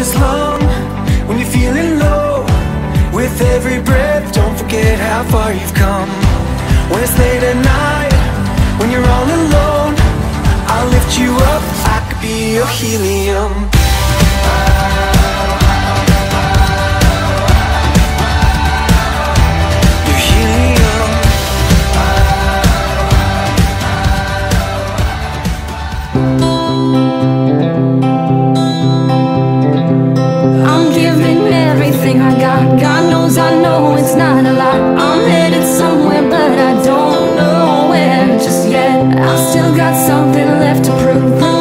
is long when you're feeling low. With every breath, don't forget how far you've come. When it's late at night, when you're all alone, I'll lift you up, I could be your helium. Your helium. I'm giving everything I got. God knows I know it's not a lot. I'm headed somewhere but I don't know where just yet. I've still got something left to prove.